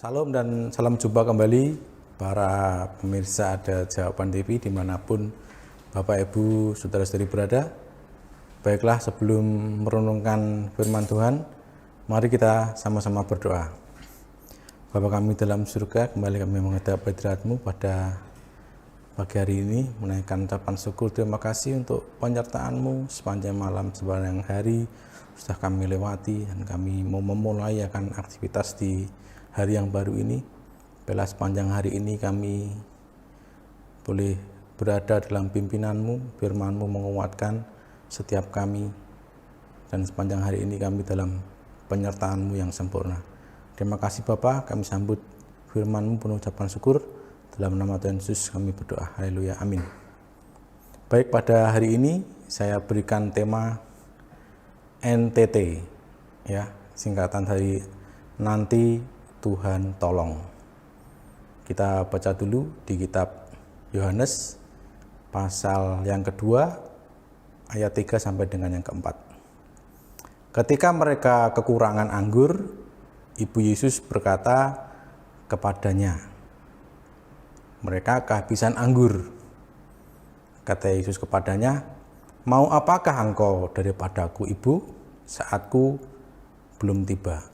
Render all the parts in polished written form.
Salam dan salam jumpa kembali para pemirsa Ada Jawaban TV dimanapun Bapak Ibu Saudara-saudari berada. Baiklah, sebelum merenungkan firman Tuhan, mari kita sama-sama berdoa. Bapa kami dalam surga, kembali kami menghadap hadirat-Mu pada pagi hari ini, menaikkan ucapan syukur terima kasih untuk penyertaan-Mu sepanjang malam, sepanjang hari sudah kami lewati, dan kami mau memulai akan aktivitas di hari yang baru ini. Bila sepanjang hari ini kami boleh berada dalam pimpinan-Mu, firman-Mu menguatkan setiap kami, dan sepanjang hari ini kami dalam penyertaan-Mu yang sempurna. Terima kasih Bapa, kami sambut firman-Mu penuh ucapan syukur. Dalam nama Tuhan Yesus kami berdoa. Haleluya, amin. Baik, pada hari ini saya berikan tema NTT, ya, singkatan dari nanti Tuhan tolong. Kita baca dulu di kitab Yohanes pasal yang kedua ayat 3 sampai dengan yang keempat. Ketika mereka kekurangan anggur, Ibu Yesus berkata kepadanya, mereka kehabisan anggur. Kata Yesus kepadanya, mau apakah engkau daripadaku, Ibu, saatku belum tiba.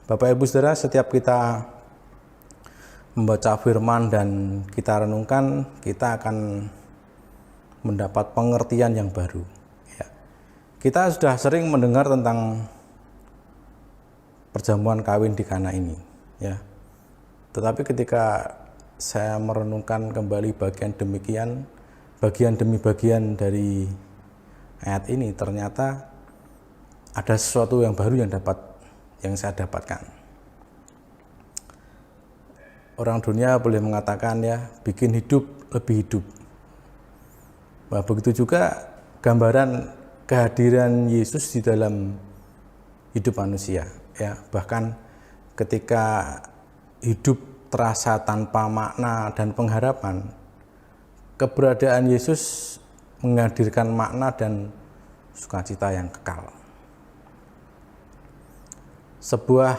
Bapak Ibu Saudara, setiap kita membaca firman dan kita renungkan, kita akan mendapat pengertian yang baru. Ya. Kita sudah sering mendengar tentang perjamuan kawin di Kana ini, ya. Tetapi ketika saya merenungkan kembali bagian demi bagian dari ayat ini, ternyata ada sesuatu yang baru yang saya dapatkan. Orang dunia boleh mengatakan, ya, bikin hidup lebih hidup. Nah, begitu juga gambaran kehadiran Yesus di dalam hidup manusia, ya. Bahkan ketika hidup terasa tanpa makna dan pengharapan, keberadaan Yesus menghadirkan makna dan sukacita yang kekal. Sebuah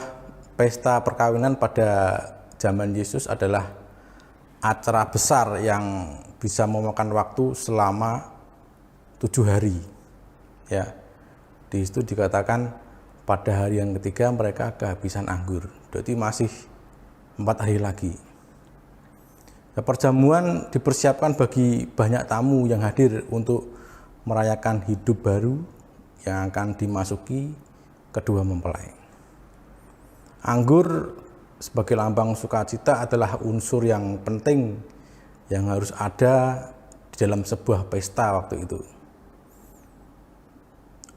pesta perkawinan pada zaman Yesus adalah acara besar yang bisa memakan waktu selama 7 hari. Ya, di situ dikatakan pada hari yang ketiga mereka kehabisan anggur. Jadi masih 4 hari lagi. Ya, perjamuan dipersiapkan bagi banyak tamu yang hadir untuk merayakan hidup baru yang akan dimasuki kedua mempelai. Anggur sebagai lambang sukacita adalah unsur yang penting yang harus ada di dalam sebuah pesta waktu itu.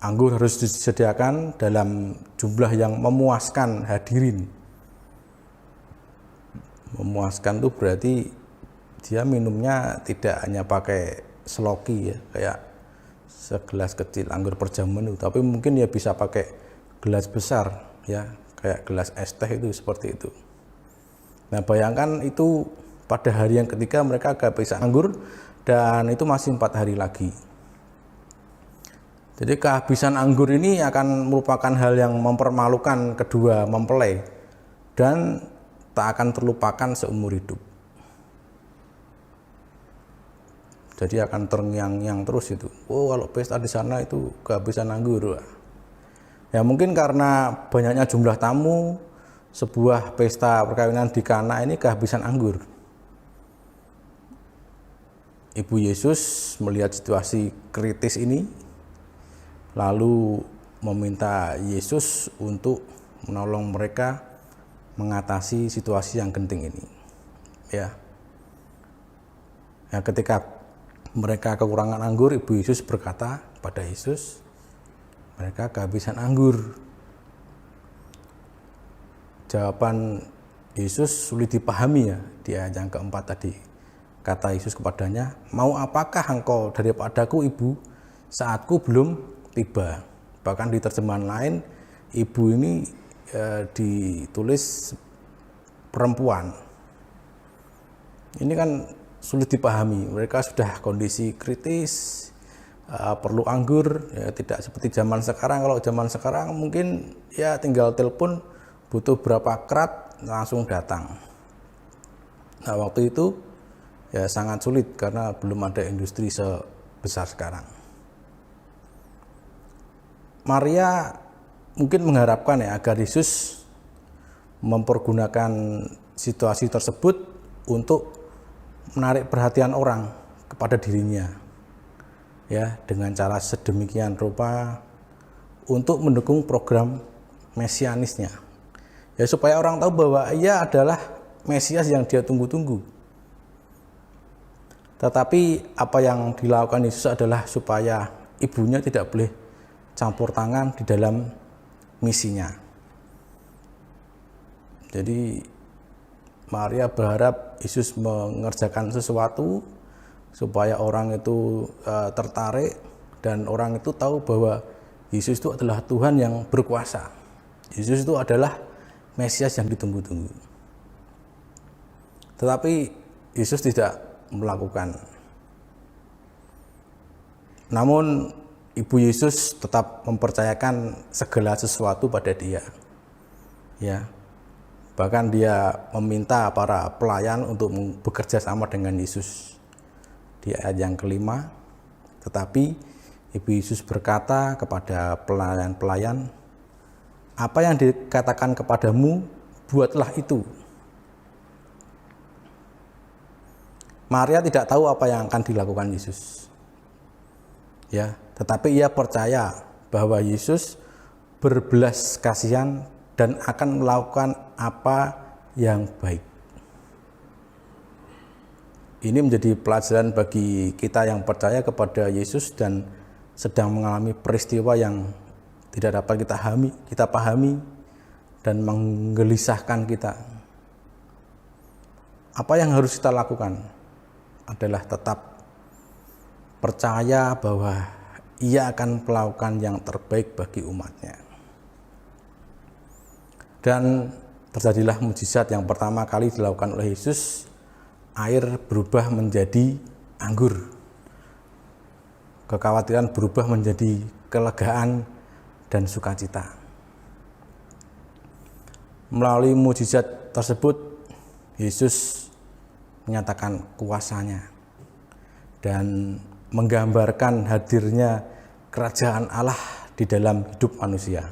Anggur harus disediakan dalam jumlah yang memuaskan hadirin. Memuaskan itu berarti dia minumnya tidak hanya pakai seloki, ya, kayak segelas kecil anggur perjamuan itu, tapi mungkin ya bisa pakai gelas besar, ya, kayak gelas es teh itu, seperti itu. Nah, bayangkan itu pada hari yang ketiga mereka kehabisan anggur dan itu masih 4 hari lagi. Jadi kehabisan anggur ini akan merupakan hal yang mempermalukan kedua mempelai dan tak akan terlupakan seumur hidup. Jadi akan terngiang-ngiang terus itu. Oh, kalau pesta di sana itu kehabisan anggur. Ya, mungkin karena banyaknya jumlah tamu, sebuah pesta perkawinan di Kana ini kehabisan anggur. Ibu Yesus melihat situasi kritis ini, lalu meminta Yesus untuk menolong mereka mengatasi situasi yang genting ini. Ya. Ya, ketika mereka kekurangan anggur, Ibu Yesus berkata pada Yesus, mereka kehabisan anggur. Jawaban Yesus sulit dipahami, ya, di ayat yang keempat tadi. Kata Yesus kepadanya, mau apakah engkau daripadaku, Ibu, saatku belum tiba. Bahkan di terjemahan lain, ibu ini ditulis perempuan. Ini kan sulit dipahami. Mereka sudah kondisi kritis, perlu anggur, ya, tidak seperti zaman sekarang. Kalau zaman sekarang mungkin ya tinggal telepon, butuh berapa krat, langsung datang. Nah, waktu itu ya sangat sulit karena belum ada industri sebesar sekarang. Maria mungkin mengharapkan ya agar Yesus mempergunakan situasi tersebut untuk menarik perhatian orang kepada dirinya, ya, dengan cara sedemikian rupa untuk mendukung program mesianisnya, ya, supaya orang tahu bahwa ia adalah Mesias yang dia tunggu-tunggu. Tetapi apa yang dilakukan Yesus adalah supaya ibunya tidak boleh campur tangan di dalam misinya. Jadi Maria berharap Yesus mengerjakan sesuatu supaya orang itu tertarik dan orang itu tahu bahwa Yesus itu adalah Tuhan yang berkuasa. Yesus itu adalah Mesias yang ditunggu-tunggu. Tetapi Yesus tidak melakukan. Namun Ibu Yesus tetap mempercayakan segala sesuatu pada dia. Ya. Bahkan dia meminta para pelayan untuk bekerja sama dengan Yesus. Di ayat yang kelima, tetapi Ibu Yesus berkata kepada pelayan-pelayan, "Apa yang dikatakan kepadamu, buatlah itu." Maria tidak tahu apa yang akan dilakukan Yesus. Ya, tetapi ia percaya bahwa Yesus berbelas kasihan dan akan melakukan apa yang baik. Ini menjadi pelajaran bagi kita yang percaya kepada Yesus dan sedang mengalami peristiwa yang tidak dapat kita pahami dan menggelisahkan kita. Apa yang harus kita lakukan adalah tetap percaya bahwa ia akan melakukan yang terbaik bagi umatnya. Dan terjadilah mujizat yang pertama kali dilakukan oleh Yesus, air berubah menjadi anggur. Kekhawatiran berubah menjadi kelegaan dan sukacita. Melalui mujizat tersebut, Yesus menyatakan kuasanya dan menggambarkan hadirnya kerajaan Allah di dalam hidup manusia.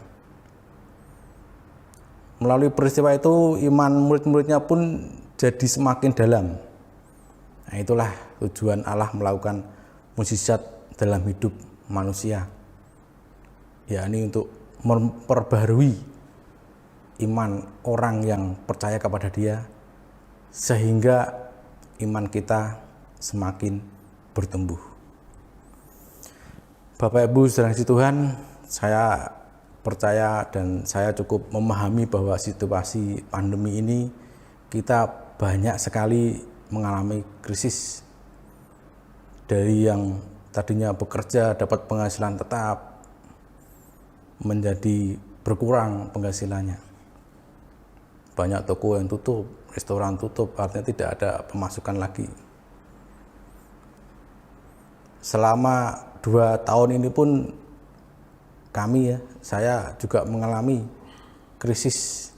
Melalui peristiwa itu, iman murid-muridnya pun jadi semakin dalam. Nah, itulah tujuan Allah melakukan mujizat dalam hidup manusia, yakni untuk memperbarui iman orang yang percaya kepada Dia, sehingga iman kita semakin bertumbuh. Bapak Ibu saudara Tuhan, saya percaya dan saya cukup memahami bahwa situasi pandemi ini kita banyak sekali mengalami krisis. Dari yang tadinya bekerja dapat penghasilan tetap menjadi berkurang penghasilannya. Banyak toko yang tutup, restoran tutup, artinya tidak ada pemasukan lagi. Selama 2 tahun ini pun saya juga mengalami krisis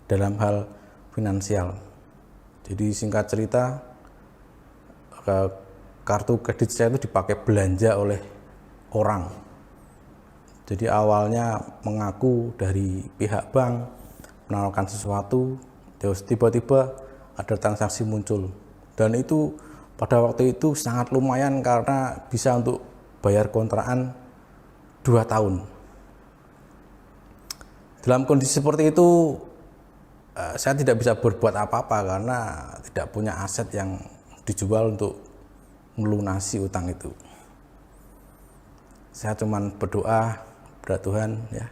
dalam hal finansial. Jadi singkat cerita, kartu kredit saya itu dipakai belanja oleh orang. Jadi awalnya mengaku dari pihak bank menawarkan sesuatu, terus tiba-tiba ada transaksi muncul, dan itu pada waktu itu sangat lumayan karena bisa untuk bayar kontrakan 2 tahun. Dalam kondisi seperti itu saya tidak bisa berbuat apa-apa karena tidak punya aset yang dijual untuk melunasi utang itu. Saya cuma berdoa kepada Tuhan, ya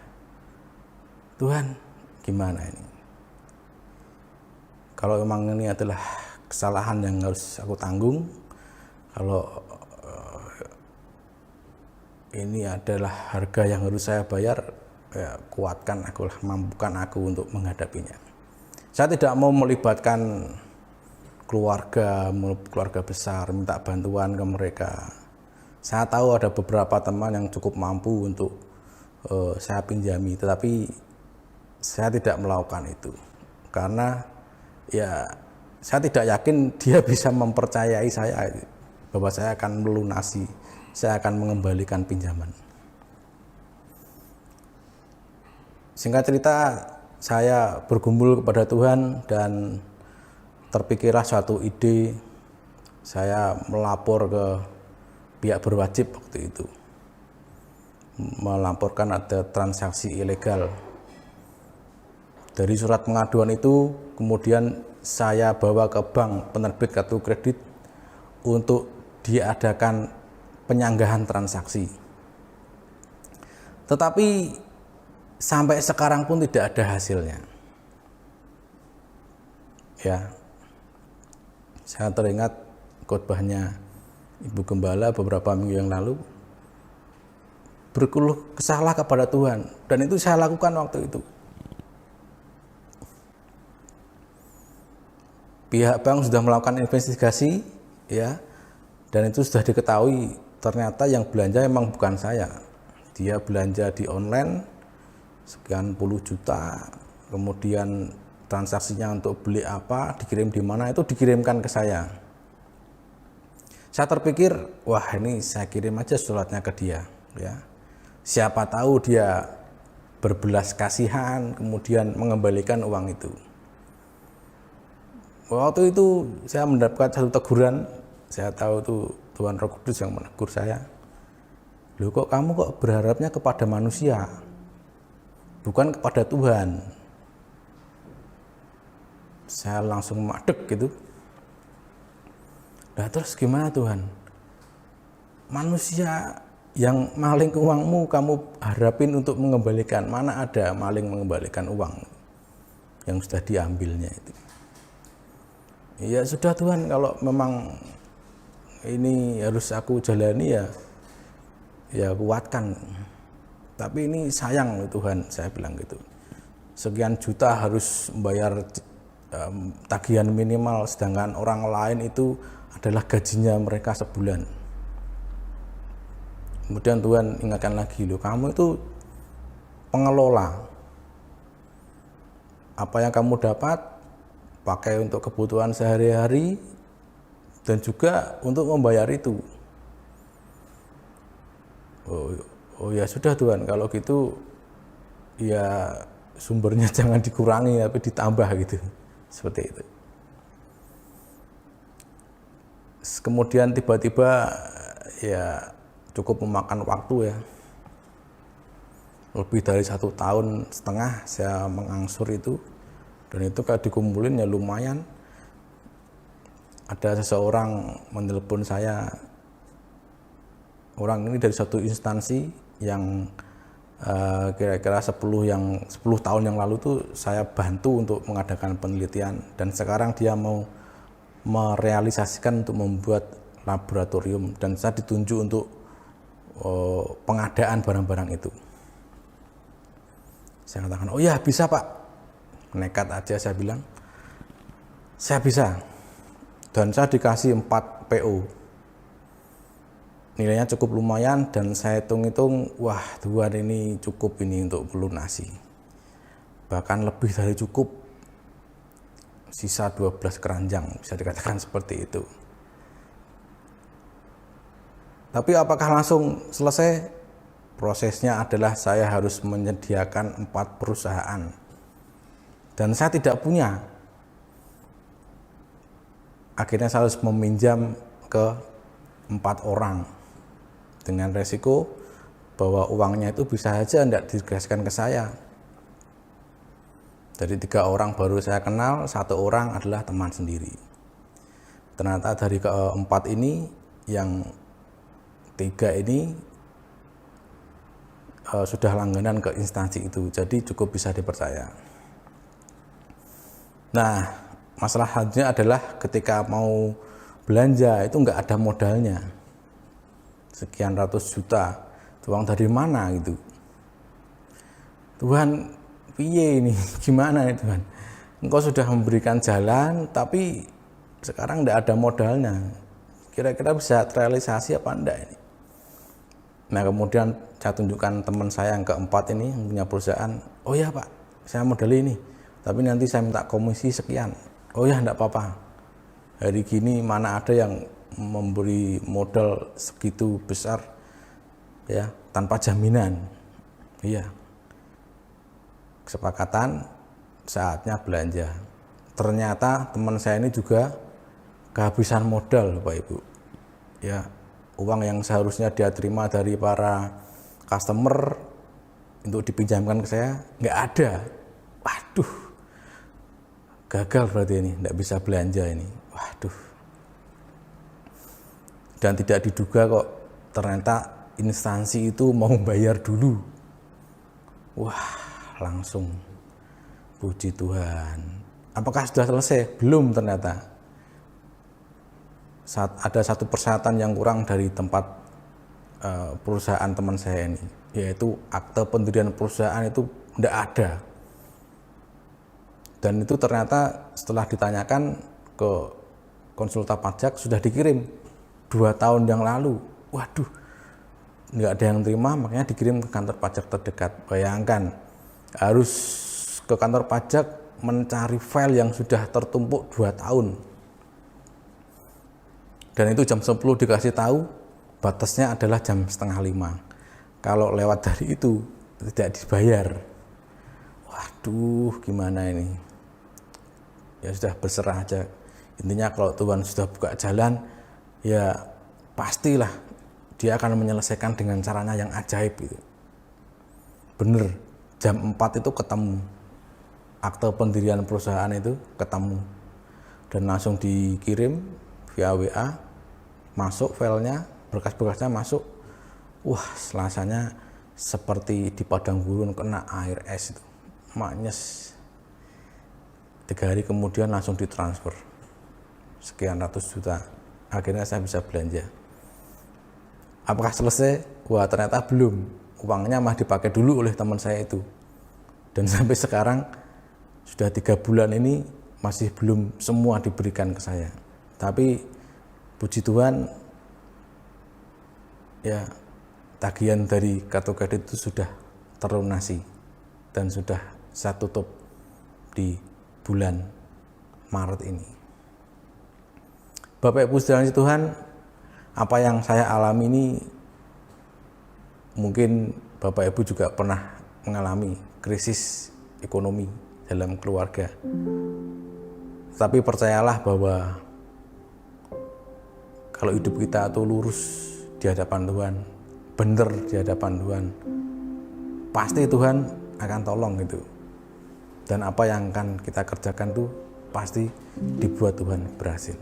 Tuhan, gimana ini? Kalau memang ini adalah kesalahan yang harus aku tanggung, kalau ini adalah harga yang harus saya bayar, ya kuatkan aku lah, mampukan aku untuk menghadapinya. Saya tidak mau melibatkan keluarga besar, minta bantuan ke mereka. Saya tahu ada beberapa teman yang cukup mampu untuk saya pinjami, tetapi saya tidak melakukan itu. karena ya saya tidak yakin dia bisa mempercayai saya bahwa saya akan melunasi, saya akan mengembalikan pinjaman. Singkat cerita, saya bergumul kepada Tuhan dan terpikirlah suatu ide. Saya melapor ke pihak berwajib waktu itu, melaporkan ada transaksi ilegal. Dari surat pengaduan itu kemudian saya bawa ke bank penerbit kartu kredit untuk diadakan penyanggahan transaksi. Tetapi sampai sekarang pun tidak ada hasilnya. Ya, saya teringat khotbahnya Ibu Gembala beberapa minggu yang lalu, berkeluh kesahlah kepada Tuhan, dan itu saya lakukan waktu itu. Pihak bank sudah melakukan investigasi, ya, dan itu sudah diketahui ternyata yang belanja memang bukan saya. Dia belanja di online sekian puluh juta, kemudian transaksinya untuk beli apa, dikirim di mana, itu dikirimkan ke saya. Saya terpikir, wah ini saya kirim aja suratnya ke dia, ya. Siapa tahu dia berbelas kasihan, kemudian mengembalikan uang itu. Waktu itu saya mendapatkan satu teguran. Saya tahu itu Tuhan Roh Kudus yang menegur saya. Loh, kok kamu kok berharapnya kepada manusia, bukan kepada Tuhan? Saya langsung madeg gitu. Nah terus gimana Tuhan? Manusia yang maling uangmu kamu harapin untuk mengembalikan, mana ada maling mengembalikan uang yang sudah diambilnya itu? Ya sudah Tuhan, kalau memang ini harus aku jalani ya kuatkan. Tapi ini sayang Tuhan, saya bilang gitu. Sekian juta harus membayar tagihan minimal, sedangkan orang lain itu adalah gajinya mereka sebulan. Kemudian Tuhan ingatkan lagi, loh kamu itu pengelola. Apa yang kamu dapat pakai untuk kebutuhan sehari-hari dan juga untuk membayar itu. Oh ya sudah Tuhan, kalau gitu ya sumbernya jangan dikurangi tapi ditambah gitu. Seperti itu. Kemudian tiba-tiba ya cukup memakan waktu ya, lebih dari 1,5 tahun saya mengangsur itu, dan itu kalau dikumpulin ya lumayan. Ada seseorang menelpon saya, orang ini dari satu instansi yang kira-kira 10 tahun yang lalu tuh saya bantu untuk mengadakan penelitian, dan sekarang dia mau merealisasikan untuk membuat laboratorium, dan saya ditunjuk untuk pengadaan barang-barang itu. Saya katakan, oh ya bisa Pak, nekat aja saya bilang, saya bisa, dan saya dikasih 4 PO, nilainya cukup lumayan, dan saya hitung-hitung, wah Tuhan ini cukup ini untuk melunasi, bahkan lebih dari cukup, sisa 12 keranjang, bisa dikatakan seperti itu. Tapi apakah langsung selesai? Prosesnya adalah saya harus menyediakan 4 perusahaan, dan saya tidak punya. Akhirnya saya harus meminjam ke 4 orang, dengan resiko bahwa uangnya itu bisa saja tidak digaskan ke saya. Dari 3 orang baru saya kenal, 1 orang adalah teman sendiri. Ternyata dari ke-4 ini, yang 3 ini sudah langganan ke instansi itu, jadi cukup bisa dipercaya. Nah, masalahnya adalah ketika mau belanja itu nggak ada modalnya, sekian ratus juta, uang dari mana gitu. Tuhan, piye ini, gimana nih Tuhan? Engkau sudah memberikan jalan, tapi sekarang tidak ada modalnya. Kira-kira bisa terrealisasi apa enggak ini? Nah kemudian saya tunjukkan teman saya yang ke-4 ini, yang punya perusahaan. Oh ya Pak, saya modali ini. tapi nanti saya minta komisi sekian. Oh ya, enggak apa-apa. Hari gini mana ada yang memberi modal segitu besar ya tanpa jaminan. Iya. Kesepakatan, saatnya belanja. Ternyata teman saya ini juga kehabisan modal, Bapak Ibu. Ya, uang yang seharusnya dia terima dari para customer untuk dipinjamkan ke saya nggak ada. Waduh, gagal berarti ini, nggak bisa belanja ini. Waduh. Dan tidak diduga kok ternyata instansi itu mau bayar dulu. Wah, langsung puji Tuhan. Apakah sudah selesai? Belum ternyata. Ada satu persyaratan yang kurang dari tempat perusahaan teman saya ini, yaitu akte pendirian perusahaan itu tidak ada. Dan itu ternyata setelah ditanyakan ke konsultan pajak sudah dikirim 2 tahun yang lalu. Waduh, nggak ada yang terima, makanya dikirim ke kantor pajak terdekat. Bayangkan, harus ke kantor pajak mencari file yang sudah tertumpuk 2 tahun. Dan itu jam 10 dikasih tahu, batasnya adalah jam 4:30. Kalau lewat dari itu tidak dibayar. Waduh, gimana ini? Ya sudah, berserah aja. Intinya kalau Tuhan sudah buka jalan, ya pastilah dia akan menyelesaikan dengan caranya yang ajaib gitu. Bener, jam 4 itu ketemu. Akte pendirian perusahaan itu ketemu. Dan langsung dikirim via WA, masuk filenya, berkas-berkasnya masuk. Wah, rasanya seperti di padang gurun kena air es itu. Maknyes. 3 hari kemudian langsung ditransfer sekian ratus juta. Akhirnya saya bisa belanja. Apakah selesai? Wah, ternyata belum. Uangnya masih dipakai dulu oleh teman saya itu. Dan sampai sekarang sudah 3 bulan ini masih belum semua diberikan ke saya. Tapi puji Tuhan, ya tagihan dari kartu kredit itu sudah terlunasi dan sudah saya tutup di bulan Maret ini. Bapak Ibu saudara Tuhan, apa yang saya alami ini mungkin Bapak Ibu juga pernah mengalami krisis ekonomi dalam keluarga. Tapi percayalah bahwa kalau hidup kita itu lurus di hadapan Tuhan, benar di hadapan Tuhan, pasti Tuhan akan tolong gitu. Dan apa yang akan kita kerjakan tuh pasti dibuat Tuhan berhasil.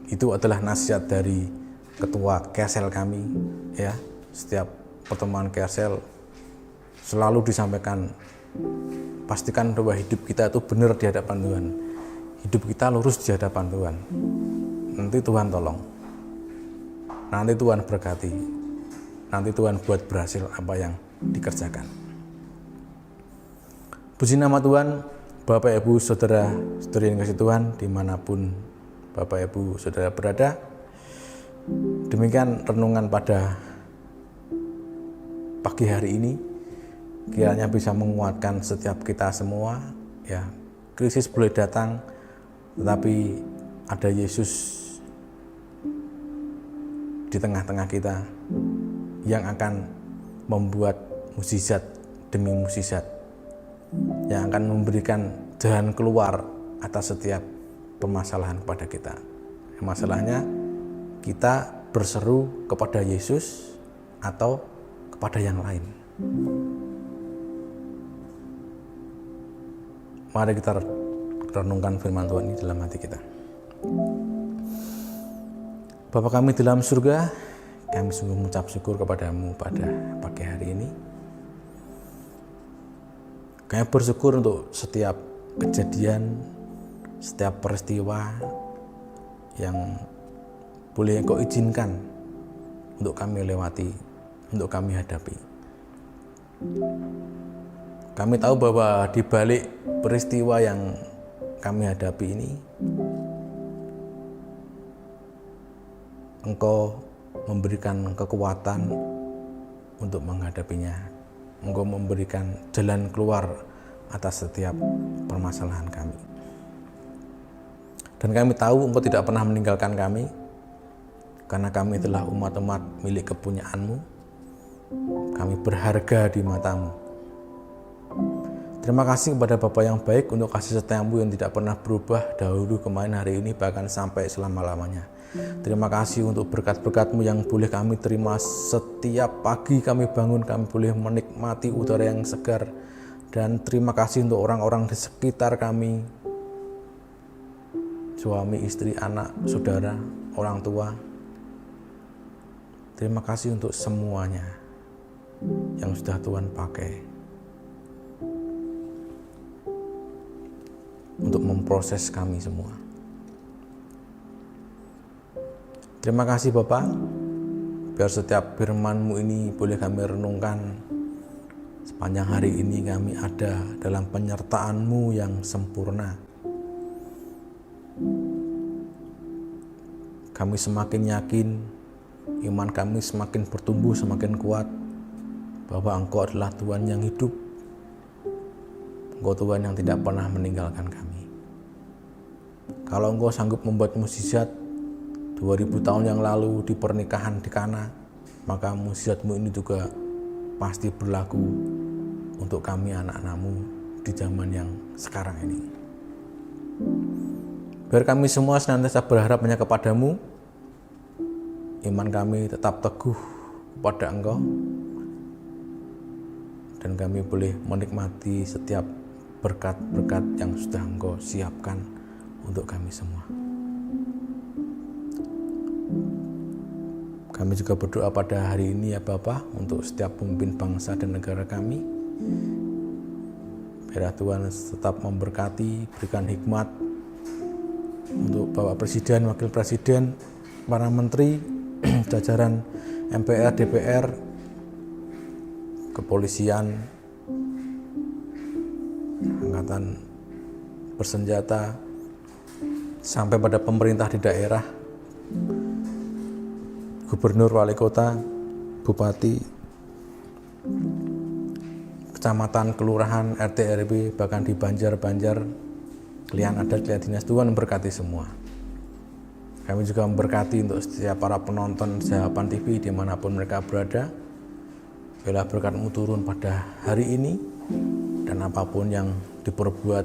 Itu adalah nasihat dari ketua Kersel kami ya. Setiap pertemuan Kersel selalu disampaikan, pastikan bahwa hidup kita itu benar di hadapan Tuhan. Hidup kita lurus di hadapan Tuhan. Nanti Tuhan tolong. Nanti Tuhan berkati. Nanti Tuhan buat berhasil apa yang dikerjakan. Puji nama Tuhan, Bapak Ibu Saudara Saudari yang kasih Tuhan dimanapun Bapak Ibu Saudara berada. Demikian renungan pada pagi hari ini, kiranya bisa menguatkan setiap kita semua ya. Krisis boleh datang, tetapi ada Yesus di tengah-tengah kita yang akan membuat mukjizat demi mukjizat, yang akan memberikan jalan keluar atas setiap permasalahan kepada kita. Masalahnya kita berseru kepada Yesus atau kepada yang lain. Mari kita renungkan firman Tuhan ini dalam hati kita. Bapa kami di dalam surga, kami sungguh mengucap syukur kepadamu pada pagi hari ini. Kami bersyukur untuk setiap kejadian, setiap peristiwa yang boleh Engkau izinkan untuk kami lewati, untuk kami hadapi. Kami tahu bahwa di balik peristiwa yang kami hadapi ini, Engkau memberikan kekuatan untuk menghadapinya. Engkau memberikan jalan keluar atas setiap permasalahan kami. Dan kami tahu Engkau tidak pernah meninggalkan kami, karena kami adalah umat-umat milik kepunyaan-Mu. Kami berharga di mata-Mu. Terima kasih kepada Bapa yang baik untuk kasih setia-Mu yang tidak pernah berubah dahulu, kemarin, hari ini, bahkan sampai selama-lamanya. Terima kasih untuk berkat-berkat-Mu yang boleh kami terima setiap pagi kami bangun, kami boleh menikmati udara yang segar. Dan terima kasih untuk orang-orang di sekitar kami, suami, istri, anak, saudara, orang tua. Terima kasih untuk semuanya yang sudah Tuhan pakai untuk memproses kami semua. Terima kasih Bapa, biar setiap firman-Mu ini boleh kami renungkan. Sepanjang hari ini kami ada dalam penyertaan-Mu yang sempurna. Kami semakin yakin, iman kami semakin bertumbuh, semakin kuat, bahwa Engkau adalah Tuhan yang hidup. Engkau Tuhan yang tidak pernah meninggalkan kami. Kalau Engkau sanggup membuat mukjizat 2000 tahun yang lalu di pernikahan di Kana, maka mukjizat-Mu ini juga pasti berlaku untuk kami anak-anak-Mu di zaman yang sekarang ini. Biar kami semua senantiasa berharap hanya kepada-Mu, iman kami tetap teguh kepada Engkau, dan kami boleh menikmati setiap berkat-berkat yang sudah Engkau siapkan untuk kami semua. Kami juga berdoa pada hari ini ya Bapa, untuk setiap pemimpin bangsa dan negara kami. Biar Tuhan tetap memberkati, berikan hikmat untuk Bapak Presiden, Wakil Presiden, para menteri, jajaran MPR, DPR, kepolisian, angkatan bersenjata, sampai pada pemerintah di daerah, gubernur, wali kota, bupati, kecamatan, kelurahan, RT, RW, bahkan di Banjar, klien adat, klien dinas. Tuhan memberkati semua. Kami juga memberkati untuk setiap para penonton Jawaban TV dimanapun mereka berada. Biarlah berkat-Mu turun pada hari ini, dan apapun yang diperbuat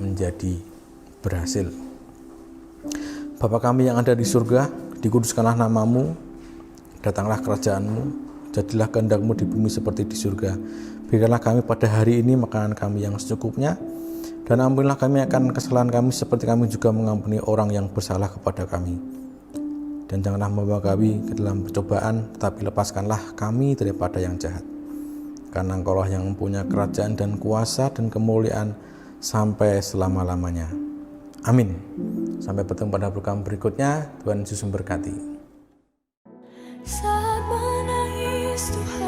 menjadi berhasil. Bapa kami yang ada di surga, dikuduskanlah nama-Mu, datanglah kerajaan-Mu, jadilah kehendak-Mu di bumi seperti di surga. Berikanlah kami pada hari ini makanan kami yang secukupnya, dan ampunilah kami akan kesalahan kami seperti kami juga mengampuni orang yang bersalah kepada kami. Dan janganlah membawa kami ke dalam percobaan, tetapi lepaskanlah kami daripada yang jahat. Karena Engkau-lah yang mempunyai kerajaan dan kuasa dan kemuliaan sampai selama-lamanya. Amin. Sampai bertemu pada program berikutnya. Tuhan Yesus memberkati. Saat menangis Tuhan